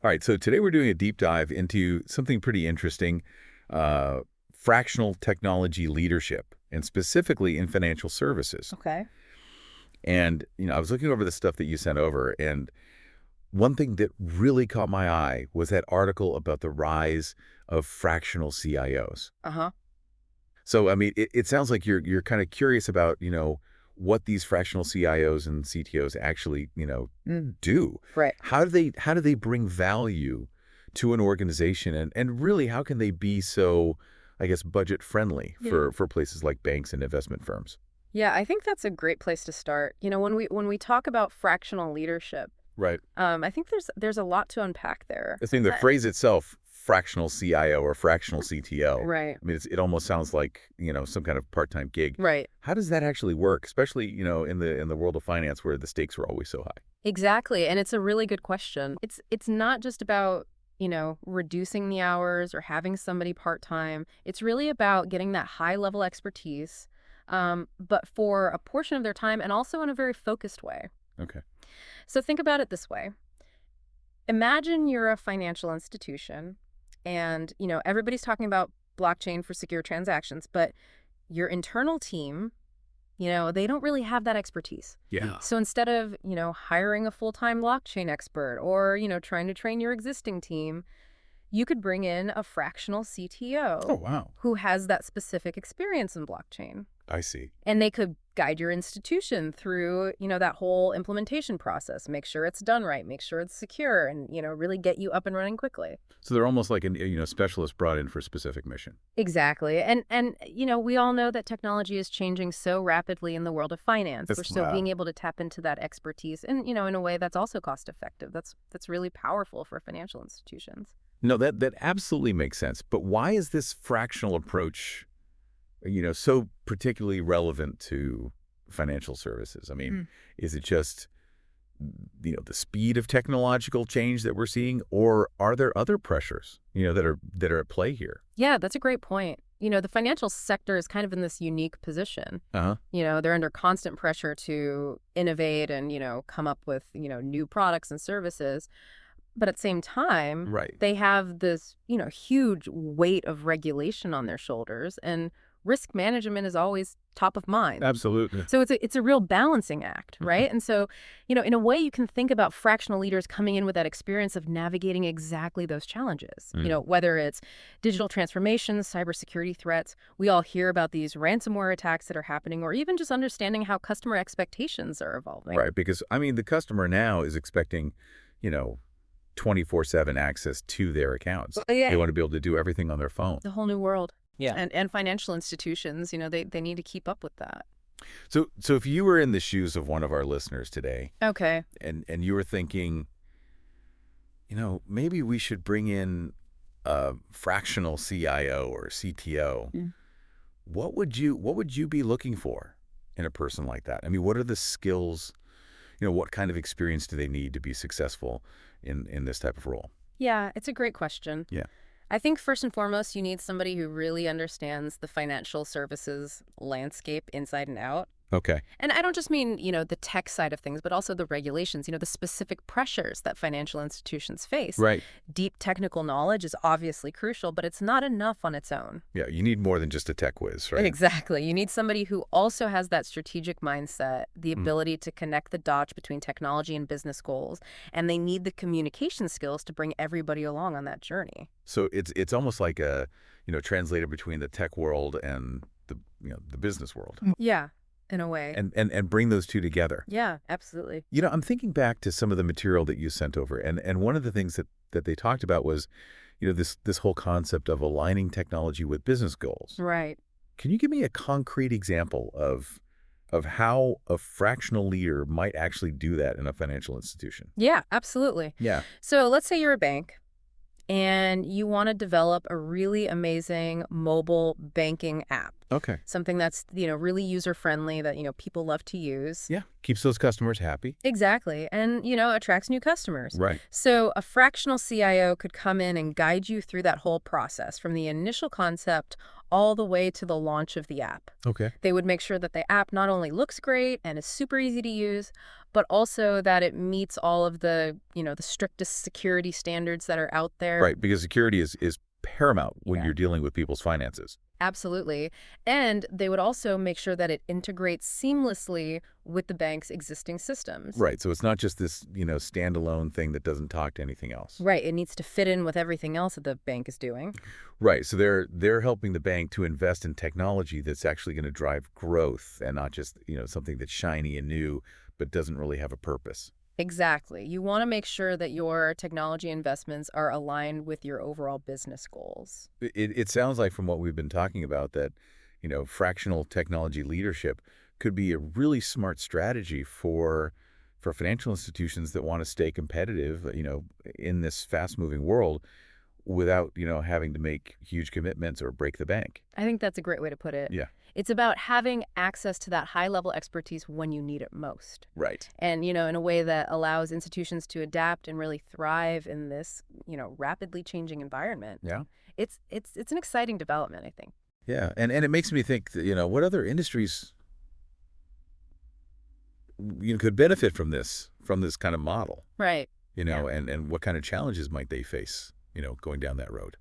All right, so today we're doing a deep dive into something pretty interesting, fractional technology leadership, and specifically in financial services. Okay. And, I was looking over the stuff that you sent over, and one thing that really caught my eye was that article about the rise of fractional CIOs. Uh-huh. So, I mean, it sounds like you're kind of curious about, what these fractional CIOs and CTOs actually, do. Right. How do they bring value to an organization, and really how can they be so, I guess, budget friendly Yeah. for places like banks and investment firms? Yeah, I think that's a great place to start. When we talk about fractional leadership, Right. I think there's a lot to unpack there. I think the Uh, phrase itself, fractional CIO or fractional CTO, right. I mean, it almost sounds like, some kind of part-time gig. Right. How does that actually work, especially, in the world of finance where the stakes are always so high? Exactly. And it's a really good question. It's not just about, reducing the hours or having somebody part-time. It's really about getting that high-level expertise, but for a portion of their time and also in a very focused way. Okay. So think about it this way. Imagine you're a financial institution and, everybody's talking about blockchain for secure transactions, but your internal team, they don't really have that expertise. Yeah. So instead of, hiring a full-time blockchain expert or, trying to train your existing team, you could bring in a fractional Oh, CTO wow. who has that specific experience in blockchain. I see. And they could guide your institution through, that whole implementation process, make sure it's done right, make sure it's secure, and, really get you up and running quickly. So they're almost like specialist brought in for a specific mission. Exactly. And we all know that technology is changing so rapidly in the world of finance. So being able to tap into that expertise and, in a way that's also cost effective, that's really powerful for financial institutions. No, that absolutely makes sense. But why is this fractional approach, so particularly relevant to financial services? I mean, is it just, the speed of technological change that we're seeing, or are there other pressures, that are at play here? Yeah, that's a great point. The financial sector is kind of in this unique position. Uh-huh. They're under constant pressure to innovate and, come up with, new products and services. But at the same time, Right. they have this, huge weight of regulation on their shoulders, and risk management is always top of mind. Absolutely. So it's a real balancing act, right? And so, in a way, you can think about fractional leaders coming in with that experience of navigating exactly those challenges. Whether it's digital transformations, cybersecurity threats, we all hear about these ransomware attacks that are happening, or even just understanding how customer expectations are evolving. Right, because, I mean, the customer now is expecting, 24/7 access to their accounts. Yeah. They want to be able to do everything on their phone. The whole new world. Yeah. And financial institutions, they need to keep up with that. So if you were in the shoes of one of our listeners today, Okay. and you were thinking, maybe we should bring in a fractional CIO or CTO, what would you be looking for in a person like that? I mean, what are the skills, what kind of experience do they need to be successful in this type of role? Yeah, it's a great question. Yeah. I think first and foremost, you need somebody who really understands the financial services landscape inside and out. Okay. And I don't just mean, the tech side of things, but also the regulations, the specific pressures that financial institutions face. Right. Deep technical knowledge is obviously crucial, but it's not enough on its own. Yeah, you need more than just a tech whiz, right? Exactly. You need somebody who also has that strategic mindset, the ability to connect the dots between technology and business goals, and they need the communication skills to bring everybody along on that journey. So it's almost like a, translator between the tech world and the business world. Yeah, in a way. And bring those two together. Yeah, absolutely. I'm thinking back to some of the material that you sent over, and one of the things that they talked about was, this whole concept of aligning technology with business goals. Right. Can you give me a concrete example of how a fractional leader might actually do that in a financial institution? Yeah, absolutely. Yeah. So let's say you're a bank and you want to develop a really amazing mobile banking app. Okay. Something that's, really user-friendly that, people love to use. Yeah. Keeps those customers happy. Exactly. And, attracts new customers. Right. So a fractional CIO could come in and guide you through that whole process from the initial concept all the way to the launch of the app. Okay. They would make sure that the app not only looks great and is super easy to use, but also that it meets all of the, the strictest security standards that are out there. Right, because security is paramount when Yeah. you're dealing with people's finances. Absolutely. And they would also make sure that it integrates seamlessly with the bank's existing systems. Right, so it's not just this, standalone thing that doesn't talk to anything else. Right. It needs to fit in with everything else that the bank is doing. Right, so they're helping the bank to invest in technology that's actually going to drive growth and not just, something that's shiny and new but doesn't really have a purpose. Exactly. You want to make sure that your technology investments are aligned with your overall business goals. It sounds like from what we've been talking about that, fractional technology leadership could be a really smart strategy for financial institutions that want to stay competitive, in this fast-moving world without, having to make huge commitments or break the bank. I think that's a great way to put it. Yeah. It's about having access to that high-level expertise when you need it most. Right. And, in a way that allows institutions to adapt and really thrive in this, rapidly changing environment. Yeah. It's an exciting development, I think. Yeah, and it makes me think that, what other industries could benefit from this kind of model, Right. and what kind of challenges might they face, going down that road.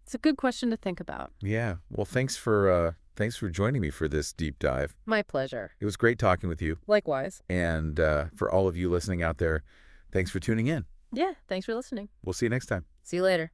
It's a good question to think about. Yeah. Well, thanks for joining me for this deep dive. My pleasure. It was great talking with you. Likewise. And for all of you listening out there, thanks for tuning in. Yeah, thanks for listening. We'll see you next time. See you later.